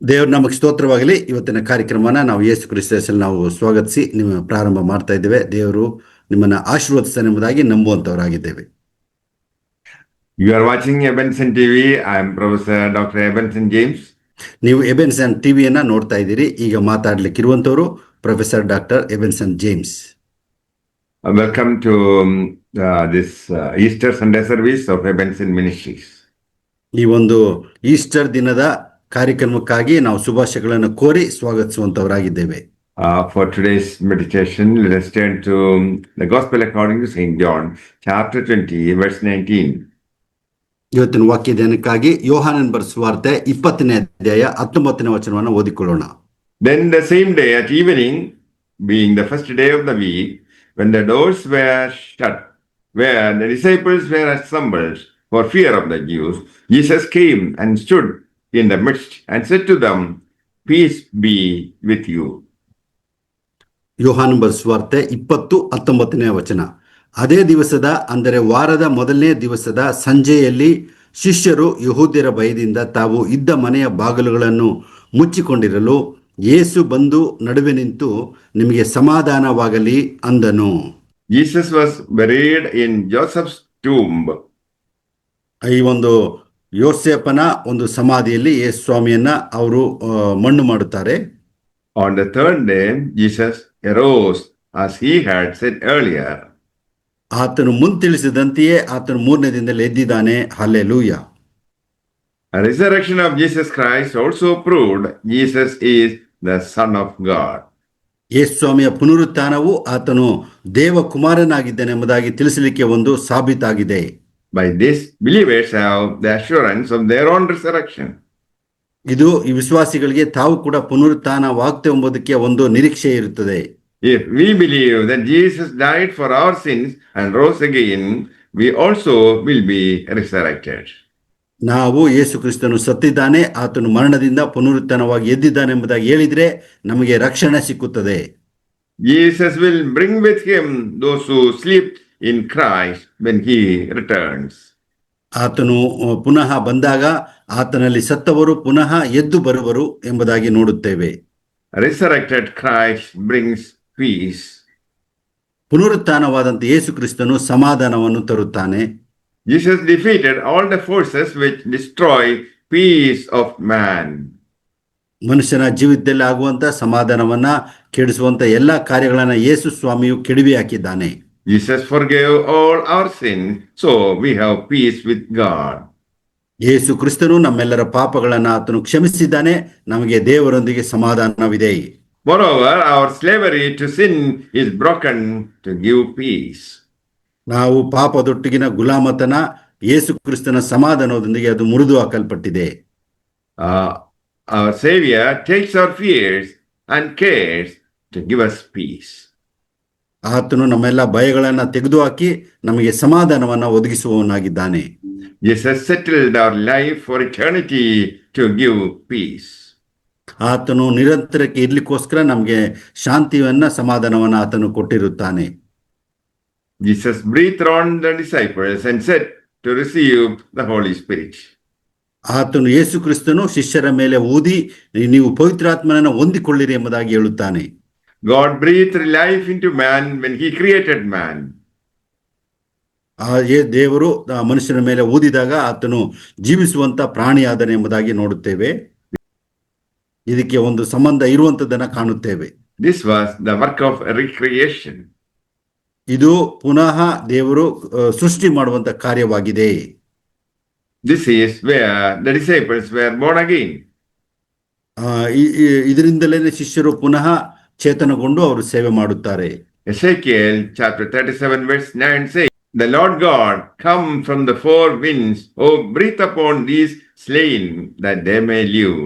ದೇವ್ರ ನಮಗೆ ಸ್ತೋತ್ರವಾಗಲಿ. ಇವತ್ತಿನ ಕಾರ್ಯಕ್ರಮನ ನಾವು ಯೇಸು ಕ್ರಿಸ್ತನಲ್ಲಿ ನಾವು ಸ್ವಾಗತಿಸಿ ನಿಮ್ಮ ಪ್ರಾರಂಭ ಮಾಡ್ತಾ ಇದ್ದೇವೆ. ದೇವರು ನಿಮ್ಮನ್ನು ಆಶೀರ್ವದಿಸ್ತಾನೆ ಎಂಬುದಾಗಿ ನಂಬುವಂಥವರಾಗಿದ್ದೇವೆ. You are watching Ebenson TV. I am Professor Dr. Ebenson James. ನೀವು ಎಬೆನ್ಸನ್ ಟಿವಿಯನ್ನ ನೋಡ್ತಾ ಇದ್ದೀರಿ. ಈಗ ಮಾತಾಡ್ಲಿಕ್ಕಿರುವಂಥವರು professor doctor Ebenson James. Welcome to this Easter Sunday service of Ebenson Ministries. ಈ ಒಂದು ಈಸ್ಟರ್ ದಿನದ ಕಾರ್ಯಕ್ರಮಕ್ಕಾಗಿ ನಾವು ಶುಭಾಶಯಗಳನ್ನು ಕೋರಿ ಸ್ವಾಗತಿಸುವಂತವರಾಗಿದ್ದೇವೆ. For today's meditation, let us turn to the Gospel according to St. John, chapter 20, verse 19. ಇವತ್ತಿನ ವಾಕ್ಯ ಧ್ಯಾನಕ್ಕಾಗಿ ಯೋಹಾನನ ಬರೆದ ಸುವಾರ್ತೆ 20ನೇ ಅಧ್ಯಾಯ 19ನೇ ವಚನವನ್ನು ಓದಿಕೊಳ್ಳೋಣ. Then the same day at evening, being the first day of the week, when the doors were shut, where the disciples were assembled for fear of the Jews, Jesus came and stood in the midst and said to them, Peace be with you. ಯೋಹಾನನ ಬರೆದ ಸುವಾರ್ತೆ 20:19ನೇ ವಚನ. ಅದೇ ದಿವಸದ ಅಂದರೆ ವಾರದ ಮೊದಲನೇ ದಿವಸದ ಸಂಜೆಯಲ್ಲಿ ಶಿಷ್ಯರು ಯಹೂದ್ಯರ ಭಯದಿಂದ ತಾವು ಇದ್ದ ಮನೆಯ ಬಾಗಿಲುಗಳನ್ನು ಮುಚ್ಚಿಕೊಂಡಿರಲು ಯೇಸು ಬಂದು ನಡುವೆ ನಿಂತು ನಿಮಗೆ ಸಮಾಧಾನವಾಗಲಿ ಅಂದನು. Jesus was buried in Joseph's tomb. ಈ ಒಂದು ಯೋಸೇಫನ ಒಂದು ಸಮಾಧಿಯಲ್ಲಿ ಯೇಸು ಸ್ವಾಮಿಯನ್ನ ಅವರು ಮಣ್ಣು ಮಾಡುತ್ತಾರೆ. On the third day, Jesus arose as he had said earlier. ಆತನು ಮುಂತಿಳಿಸಿದಂತೆಯೇ ಆತನು ಮೂರನೇ ದಿನದಲ್ಲಿ ಎದ್ದಿದ್ದಾನೆ. Hallelujah. A resurrection of Jesus Christ also proved Jesus is the Son of God. ಯೇಸು ಸ್ವಾಮಿಯ ಪುನರುತ್ಥಾನವು ಆತನು ದೇವಕುಮಾರನಾಗಿದ್ದಾನೆ ಎಂಬುದಾಗಿ ತಿಳಿಸಲಿಕ್ಕೆ ಒಂದು ಸಾಬೀತಾಗಿದೆ. By this, believers have the assurance of their own resurrection. ಇದು ಈ ವಿಶ್ವಾಸಿಗಳಿಗೆ ತಾವು ಕೂಡ ಪುನರುತ್ಥಾನವಾಗ್ತೇವೆ ಎಂಬುದಕ್ಕೆ ಒಂದು ನಿರೀಕ್ಷೆ ಇರುತ್ತದೆ. If we believe that Jesus died for our sins and rose again, we also will be resurrected. ನಾವು ಯೇಸು ಕ್ರಿಸ್ತನು ಸತ್ತಿದ್ದಾನೆ, ಆತನು ಮರಣದಿಂದ ಪುನರುತ್ಥಾನವಾಗಿ ಎದ್ದಿದ್ದಾನೆ ಎಂಬುದಾಗಿ ಹೇಳಿದ್ರೆ ನಮಗೆ ರಕ್ಷಣೆ ಸಿಕ್ಕುತ್ತದೆ. Jesus will bring with him those who sleep in Christ when he returns. ಆತನು ಪುನಃ ಬಂದಾಗ ಆತನಲ್ಲಿ ಸತ್ತವರು ಪುನಃ ಎದ್ದು ಬರುವರು ಎಂಬುದಾಗಿ ನೋಡುತ್ತೇವೆ. Resurrected Christ brings peace. ಪುನರುತ್ಥಾನವಾದಂತ ಯೇಸು ಕ್ರಿಸ್ತನು ಸಮಾಧಾನವನ್ನು ತರುತ್ತಾನೆ. Jesus defeated all the forces which destroy peace of man. ಮನುಷ್ಯನ ಜೀವಿತದಲ್ಲಿ ಆಗುವಂತ ಸಮಾಧಾನವನ್ನ ಕೆಡಿಸುವಂತ ಎಲ್ಲಾ ಕಾರ್ಯಗಳನ್ನ ಯೇಸು ಸ್ವಾಮಿಯು ಕೆಡವಿ ಹಾಕಿದ್ದಾನೆ. Jesus forgave all our sins, so we have peace with God. ಯೇಸು ಕ್ರಿಸ್ತನು ನಮ್ಮೆಲ್ಲರ ಪಾಪಗಳನ್ನ ಆತನು ಕ್ಷಮಿಸಿದ್ದಾನೆ, ನಮಗೆ ದೇವರೊಂದಿಗೆ ಸಮಾಧಾನವಿದೆ. Moreover, our slavery to sin is broken to give peace. ನಾವು ಪಾಪದೊಟ್ಟಿಗಿನ ಗುಲಾಮತನ ಯೇಸು ಕ್ರಿಸ್ತನ ಸಮಾಧಾನದೊಂದಿಗೆ ಅದು ಮುರಿದು ಹಾಕಲ್ಪಟ್ಟಿದೆ. Our Savior takes our fears and cares to give us peace. ಆತನು ನಮ್ಮೆಲ್ಲ ಭಯಗಳನ್ನ ತೆಗೆದುಹಾಕಿ ನಮಗೆ ಸಮಾಧಾನವನ್ನ ಒದಗಿಸುವವನಾಗಿದ್ದಾನೆ. Jesus settled our life for eternity to give peace. ಆತನು ನಿರಂತರಕ್ಕೆ ಇರ್ಲಿಕ್ಕೋಸ್ಕರ ನಮಗೆ ಶಾಂತಿಯನ್ನ ಸಮಾಧಾನವನ್ನ ಆತನು ಕೊಟ್ಟಿರುತ್ತಾನೆ. Jesus breathed on the disciples and said to receive the Holy Spirit. ಆತನು ಯೇಸು ಕ್ರಿಸ್ತನು ಶಿಷ್ಯರ ಮೇಲೆ ಊದಿ ನೀವು ಪವಿತ್ರಾತ್ಮನನ್ನು ಹೊಂದಿಕೊಳ್ಳಿರಿ ಎಂಬುದಾಗಿ ಹೇಳುತ್ತಾನೆ. God breathed life into man when he created man. ದೇವರು ಮನುಷ್ಯನ ಮೇಲೆ ಊದಿದಾಗ ಆತನು ಜೀವಿಸುವಂತ ಪ್ರಾಣಿಯಾದನೆ ಎಂಬುದಾಗಿ ನೋಡುತ್ತೇವೆ. ಇದಕ್ಕೆ ಒಂದು ಸಂಬಂಧ ಇರುವಂತದನ್ನ ಕಾಣುತ್ತೇವೆ. This was the work of recreation. ಇದು ಪುನಃ ದೇವರು ಸೃಷ್ಟಿ ಮಾಡುವಂತ ಕಾರ್ಯವಾಗಿದೆ. This is where the disciples were born again. ಇದರಿಂದಲೇ ಶಿಷ್ಯರು ಪುನಃ ಚೇತನಗೊಂಡು ಅವರು ಸೇವೆ ಮಾಡುತ್ತಾರೆ. Ezekiel chapter 37 verse 9 says, The Lord God come from the four winds, oh breathe upon these slain that they may live.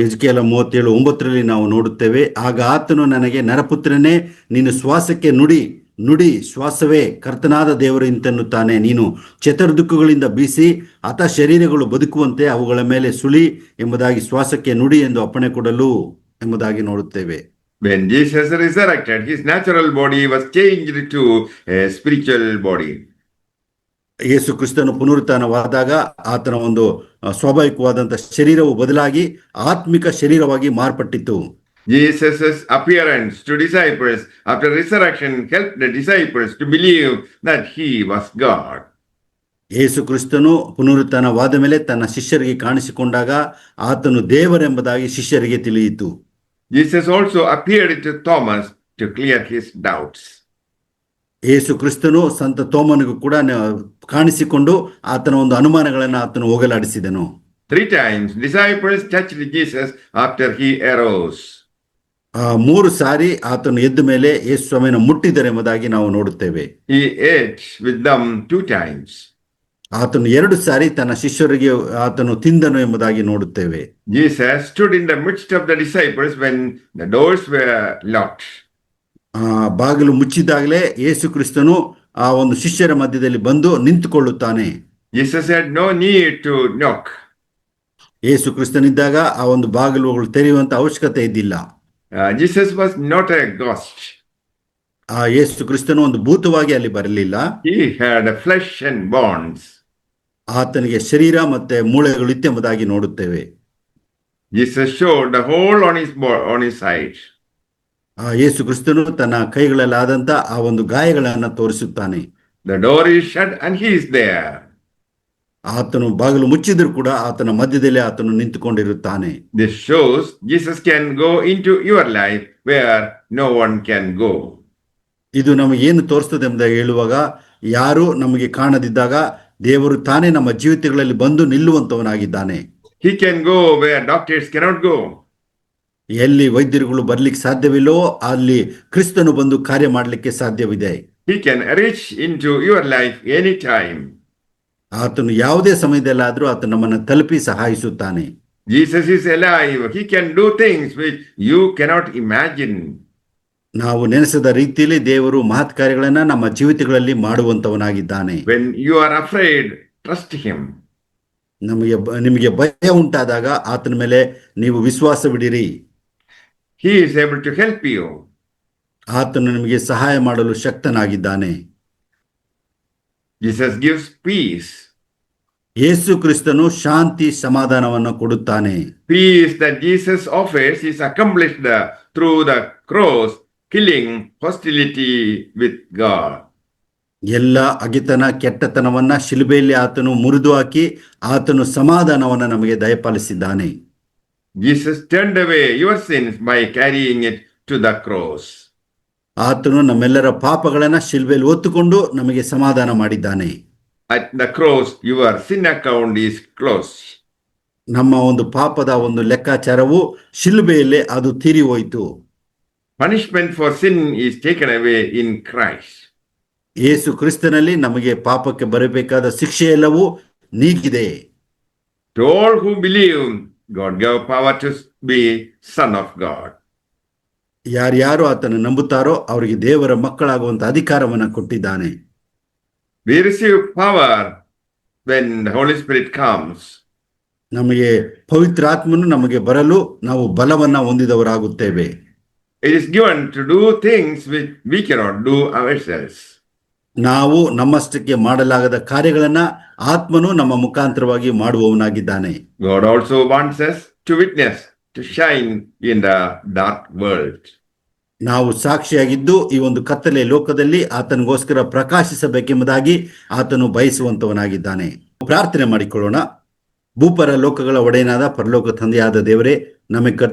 ಎಜ್ಕೇಲ 37:9 ನಾವು ನೋಡುತ್ತೇವೆ. ಆಗ ಆತನು ನನಗೆ, ನರಪುತ್ರನೇ, ನೀನು ಶ್ವಾಸಕ್ಕೆ ನುಡಿ ಶ್ವಾಸವೇ ಕರ್ತನಾದ ದೇವರು ಇಂತೆನ್ನುತ್ತಾನೆ. ನೀನು ಚತುರ್ದಿಕ್ಕುಗಳಿಂದ ಬೀಸಿ ಆತ ಶರೀರಗಳು ಬದುಕುವಂತೆ ಅವುಗಳ ಮೇಲೆ ಸುಳಿ ಎಂಬುದಾಗಿ ಶ್ವಾಸಕ್ಕೆ ನುಡಿ ಎಂದು ಅಪ್ಪಣೆ ಕೊಡಲು ಎಂಬುದಾಗಿ ನೋಡುತ್ತೇವೆ. When Jesus resurrected, his natural body was changed to a spiritual body. ಯೇಸು ಕ್ರಿಸ್ತನು ಪುನರುತ್ಥಾನವಾದಾಗ ಆತನ ಒಂದು ಸ್ವಾಭಾವಿಕವಾದಂಥ ಶರೀರವು ಬದಲಾಗಿ ಆತ್ಮಿಕ ಶರೀರವಾಗಿ ಮಾರ್ಪಟ್ಟಿತು. Jesus' appearance to disciples after resurrection helped the disciples to believe that he was God. ಯೇಸು ಕ್ರಿಸ್ತನು ಪುನರುತ್ಥಾನವಾದ ಮೇಲೆ ತನ್ನ ಶಿಷ್ಯರಿಗೆ ಕಾಣಿಸಿಕೊಂಡಾಗ ಆತನು ದೇವರೆಂಬುದಾಗಿ ಶಿಷ್ಯರಿಗೆ ತಿಳಿಯಿತು. Jesus also appeared to Thomas to clear his doubts. ಯೇಸು ಕ್ರಿಸ್ತನು ಸಂತ ತೋಮನಿಗೂ ಕೂಡ ಕಾಣಿಸಿಕೊಂಡು ಆತನ ಒಂದು ಅನುಮಾನಗಳನ್ನು ಆತನು ಹೋಗಲಾಡಿಸಿದನು. 3 times disciples touched Jesus after he arose. 3 ಸಾರಿ ಆತನು ಎದ್ದ ಮೇಲೆ ಯೇಸು ಸ್ವಾಮಿಯನ್ನು ಮುಟ್ಟಿದರೆಂಬುದಾಗಿ ನಾವು ನೋಡುತ್ತೇವೆ. He ate with them 2 times. ಆತನು 2 ಸಾರಿ ತನ್ನ ಶಿಷ್ಯರಿಗೆ ಆತನು ತಿಂದನು ಎಂಬುದಾಗಿ ನೋಡುತ್ತೇವೆ. Jesus stood in the midst of the disciples when the doors were locked. ಬಾಗಿಲು ಮುಚ್ಚಿದಾಗಲೇ ಯೇಸು ಕ್ರಿಸ್ತನು ಆ ಒಂದು ಶಿಷ್ಯರ ಮಧ್ಯದಲ್ಲಿ ಬಂದು ನಿಂತುಕೊಳ್ಳುತ್ತಾನೆ. Jesus had no need to knock. ಯೇಸು ಕ್ರಿಸ್ತನಿದ್ದಾಗ ಆ ಒಂದು ಬಾಗಿಲುಗಳು ತೆರೆಯುವಂತ ಅವಶ್ಯಕತೆ ಇದ್ದಿಲ್ಲ. Jesus was not a ghost. ಯೇಸು ಕ್ರಿಸ್ತನು ಒಂದು ಭೂತವಾಗಿ ಅಲ್ಲಿ ಬರಲಿಲ್ಲ. He had a flesh and bones. ಆತನಿಗೆ ಶರೀರ ಮತ್ತೆ ಮೂಳೆಗಳು ಇತ್ತೆಂಬುದಾಗಿ ನೋಡುತ್ತೇವೆ. Jesus showed the hole on his side. ಯೇಸು ಕ್ರಿಸ್ತನು ತನ್ನ ಕೈಗಳಲ್ಲಾದಂತ ಆ ಒಂದು ಗಾಯಗಳನ್ನು ತೋರಿಸುತ್ತಾನೆ. The door is shut and he is there. ಆತನು ಬಾಗಿಲು ಮುಚ್ಚಿದ್ರು ಕೂಡ ಆತನ ಮಧ್ಯದಲ್ಲಿ ಆತನು ನಿಂತುಕೊಂಡಿರುತ್ತಾನೆ. This shows Jesus can go into your life where no one can go. ಇದು ನಮಗೆ ಏನು ತೋರಿಸ್ತದೆ ಎಂಬುದಾಗಿ ಹೇಳುವಾಗ, ಯಾರು ನಮಗೆ ಕಾಣದಿದ್ದಾಗ ದೇವರು ತಾನೇ ನಮ್ಮ ಜೀವಿತಗಳಲ್ಲಿ ಬಂದು ನಿಲ್ಲುವಂತವನಾಗಿದ್ದಾನೆ. He can go where doctors cannot go. ಎಲ್ಲಿ ವೈದ್ಯರುಗಳು ಬರ್ಲಿಕ್ಕೆ ಸಾಧ್ಯವಿಲ್ಲವೋ ಅಲ್ಲಿ ಕ್ರಿಸ್ತನು ಬಂದು ಕಾರ್ಯ ಮಾಡಲಿಕ್ಕೆ ಸಾಧ್ಯವಿದೆ. He can reach into your life anytime. ಆತನು ಯಾವುದೇ ಸಮಯದಲ್ಲಾದರೂ ಆತನು ನಮ್ಮನ್ನು ತಲುಪಿ ಸಹಾಯಿಸುತ್ತಾನೆ. Jesus is alive. He can do things which you cannot imagine. ನಾವು ನೆನೆಸದ ರೀತಿಯಲ್ಲಿ ದೇವರು ಮಹತ್ ಕಾರ್ಯಗಳನ್ನ ನಮ್ಮ ಜೀವಿತಗಳಲ್ಲಿ ಮಾಡುವಂತವನಾಗಿದ್ದಾನೆ. When you are afraid, trust him. ನಿಮಗೆ ಭಯ ಉಂಟಾದಾಗ ಆತನ ಮೇಲೆ ನೀವು ವಿಶ್ವಾಸವಿಡಿರಿ. He is able to help you. ಆತನು ನಿಮಗೆ ಸಹಾಯ ಮಾಡಲು ಶಕ್ತನಾಗಿದ್ದಾನೆ. Jesus gives peace. ಯೇಸು ಕ್ರಿಸ್ತನು ಶಾಂತಿ ಸಮಾಧಾನವನ್ನು ಕೊಡುತ್ತಾನೆ. Peace that Jesus offers is accomplished through the cross, killing hostility with God. ಎಲ್ಲ ಅಗಿತನ ಕೆಟ್ಟತನವನ್ನ ಶಿಲುಬೆಯಲ್ಲಿ ಆತನು ಮುರಿದು ಹಾಕಿ ಆತನು ಸಮಾಧಾನವನ್ನು ನಮಗೆ ದಯಪಾಲಿಸಿದ್ದಾನೆ. Jesus turned away your sins by carrying it to the cross. ಆತನು ನಮ್ಮೆಲ್ಲರ ಪಾಪಗಳನ್ನ ಶಿಲುಬೆಯಲ್ಲಿ ಹೊತ್ತುಕೊಂಡು ನಮಗೆ ಸಮಾಧಾನ ಮಾಡಿದ್ದಾನೆ. At the cross, your sin account is closed. ನಮ್ಮ ಒಂದು ಪಾಪದ ಒಂದು ಲೆಕ್ಕಾಚಾರವು ಶಿಲುಬೆಯಲ್ಲೇ ಅದು ತೀರಿ ಹೋಯಿತು. Punishment for sin is taken away in Christ. ಯೇಸು ಕ್ರಿಸ್ತನಲ್ಲಿ ನಮಗೆ ಪಾಪಕ್ಕೆ ಬರಬೇಕಾದ ಶಿಕ್ಷೆ ಎಲ್ಲವೂ ನೀಗಿದೆ. To all who believe, God gave power to be son of God. ಯಾರ್ಯಾರು ಆತನ ನಂಬುತ್ತಾರೋ ಅವರಿಗೆ ದೇವರ ಮಕ್ಕಳಾಗುವಂತ ಅಧಿಕಾರವನ್ನು ಕೊಟ್ಟಿದ್ದಾನೆ. We receive power when the Holy Spirit comes. ನಮಗೆ ಪವಿತ್ರಾತ್ಮನು ನಮಗೆ ಬರಲು ನಾವು ಬಲವನ್ನ ಹೊಂದಿದವರಾಗುತ್ತೇವೆ. It is given to do things which we cannot do ourselves. ನಾವು ನಮ್ಮಷ್ಟಕ್ಕೆ ಮಾಡಲಾಗದ ಕಾರ್ಯಗಳನ್ನ ಆತ್ಮನು ನಮ್ಮ ಮುಖಾಂತರವಾಗಿ ಮಾಡುವವನಾಗಿದ್ದಾನೆ. God also wants us to witness, to shine in the dark world. ನಾವು ಸಾಕ್ಷಿಯಾಗಿದ್ದು ಈ ಒಂದು ಕತ್ತಲೆ ಲೋಕದಲ್ಲಿ ಆತನಿಗೋಸ್ಕರ ಪ್ರಕಾಶಿಸಬೇಕೆಂಬುದಾಗಿ ಆತನು ಬಯಸುವಂತವನಾಗಿದ್ದಾನೆ. ಪ್ರಾರ್ಥನೆ ಮಾಡಿಕೊಳ್ಳೋಣ. ಭೂಪರ ಲೋಕಗಳ ಒಡೆಯನಾದ ಪರಲೋಕ ತಂದೆಯಾದ ದೇವರೇ, ನಮಗೆ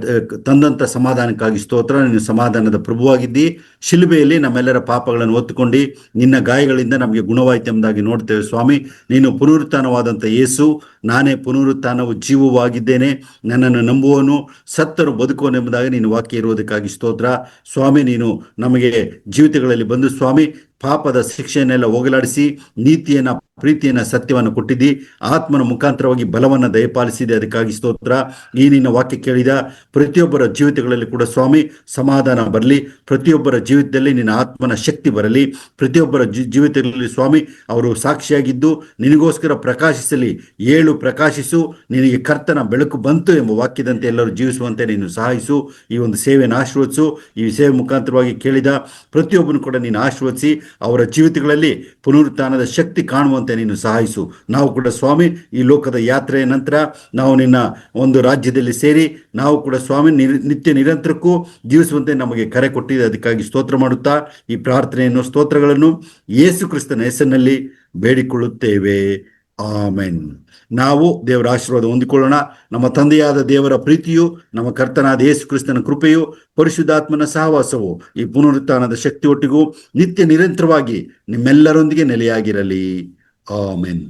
ತಂದಂತ ಸಮಾಧಾನಕ್ಕಾಗಿ ಸ್ತೋತ್ರ. ನೀನು ಸಮಾಧಾನದ ಪ್ರಭುವಾಗಿದ್ದಿ. ಶಿಲುಬೆಯಲ್ಲಿ ನಮ್ಮೆಲ್ಲರ ಪಾಪಗಳನ್ನು ಹೊತ್ತುಕೊಂಡು ನಿನ್ನ ಗಾಯಗಳಿಂದ ನಮಗೆ ಗುಣವಾಯಿತು ಎಂಬುದಾಗಿ ನೋಡ್ತೇವೆ ಸ್ವಾಮಿ. ನೀನು ಪುನರುತ್ಥಾನವಾದಂಥ ಯೇಸು, ನಾನೇ ಪುನರುತ್ಥಾನವು ಜೀವವಾಗಿದ್ದೇನೆ, ನನ್ನನ್ನು ನಂಬುವನು ಸತ್ತರು ಬದುಕುವನು ಎಂಬುದಾಗಿ ನೀನು ವಾಕ್ಯ ಇರುವುದಕ್ಕಾಗಿ ಸ್ತೋತ್ರ ಸ್ವಾಮಿ. ನೀನು ನಮಗೆ ಜೀವಿತಗಳಲ್ಲಿ ಬಂದು ಸ್ವಾಮಿ ಪಾಪದ ಶಿಕ್ಷೆಯನ್ನೆಲ್ಲ ಹೋಗಲಾಡಿಸಿ ನೀತಿಯನ್ನ, ಪ್ರೀತಿಯನ್ನ, ಸತ್ಯವನ್ನು ಕೊಟ್ಟಿದ್ದಿ. ಆತ್ಮನ ಮುಖಾಂತರವಾಗಿ ಬಲವನ್ನು ದಯಪಾಲಿಸಿದೆ, ಅದಕ್ಕಾಗಿ ಸ್ತೋತ್ರ. ಈ ನಿನ್ನ ವಾಕ್ಯ ಕೇಳಿದ ಪ್ರತಿಯೊಬ್ಬರ ಜೀವಿತಗಳಲ್ಲಿ ಕೂಡ ಸ್ವಾಮಿ ಸಮಾಧಾನ ಬರಲಿ. ಪ್ರತಿಯೊಬ್ಬರ ಜೀವಿತದಲ್ಲಿ ನಿನ್ನ ಆತ್ಮನ ಶಕ್ತಿ ಬರಲಿ. ಪ್ರತಿಯೊಬ್ಬರ ಜೀವಿತಗಳಲ್ಲಿ ಸ್ವಾಮಿ ಅವರು ಸಾಕ್ಷಿಯಾಗಿದ್ದು ನಿನಗೋಸ್ಕರ ಪ್ರಕಾಶಿಸಲಿ. ಏಳು ಪ್ರಕಾಶಿಸು, ನಿನಗೆ ಕರ್ತನ ಬೆಳಕು ಬಂತು ಎಂಬ ವಾಕ್ಯದಂತೆ ಎಲ್ಲರೂ ಜೀವಿಸುವಂತೆ ನೀನು ಸಹಾಯಿಸು. ಈ ಒಂದು ಸೇವೆಯನ್ನು ಆಶೀರ್ವದಿಸು. ಈ ಸೇವೆ ಮುಖಾಂತರವಾಗಿ ಕೇಳಿದ ಪ್ರತಿಯೊಬ್ಬನು ಕೂಡ ನೀನು ಆಶೀರ್ವದಿಸಿ ಅವರ ಜೀವಿತಗಳಲ್ಲಿ ಪುನರುತ್ಥಾನದ ಶಕ್ತಿ ಕಾಣುವಂತೆ ತಲುಪುವಂತೆ ನೀನು ಸಹಾಯಿಸು. ನಾವು ಕೂಡ ಸ್ವಾಮಿ ಈ ಲೋಕದ ಯಾತ್ರೆಯ ನಂತರ ನಾವು ನಿನ್ನ ಒಂದು ರಾಜ್ಯದಲ್ಲಿ ಸೇರಿ ನಾವು ಕೂಡ ಸ್ವಾಮಿ ನಿತ್ಯ ನಿರಂತರಕ್ಕೂ ಜೀವಿಸುವಂತೆ ನಮಗೆ ಕರೆ ಕೊಟ್ಟಿದೆ. ಅದಕ್ಕಾಗಿ ಸ್ತೋತ್ರ ಮಾಡುತ್ತಾ ಈ ಪ್ರಾರ್ಥನೆಯನ್ನು ಸ್ತೋತ್ರಗಳನ್ನು ಯೇಸು ಕ್ರಿಸ್ತನ ಹೆಸರಿನಲ್ಲಿ ಬೇಡಿಕೊಳ್ಳುತ್ತೇವೆ. ಆಮೆನ್. ನಾವು ದೇವರ ಆಶೀರ್ವಾದ ಹೊಂದಿಕೊಳ್ಳೋಣ. ನಮ್ಮ ತಂದೆಯಾದ ದೇವರ ಪ್ರೀತಿಯು, ನಮ್ಮ ಕರ್ತನಾದ ಯೇಸು ಕ್ರಿಸ್ತನ ಕೃಪೆಯು, ಪರಿಶುದ್ಧಾತ್ಮನ ಸಹವಾಸವು ಈ ಪುನರುತ್ಥಾನದ ಶಕ್ತಿ ಒಟ್ಟಿಗೂ ನಿತ್ಯ ನಿರಂತರವಾಗಿ ನಿಮ್ಮೆಲ್ಲರೊಂದಿಗೆ ನೆಲೆಯಾಗಿರಲಿ. Amen.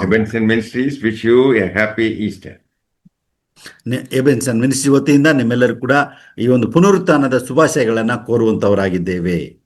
Ebenezer Ministries wish you a happy Easter. Ebenson ministry ವತಿಯಿಂದ ನಿಮ್ಮೆಲ್ಲರೂ ಕೂಡ ಈ ಒಂದು ಪುನರುತ್ಥಾನದ ಶುಭಾಶಯಗಳನ್ನು ಕೋರುವಂತವರಾಗಿದ್ದೇವೆ.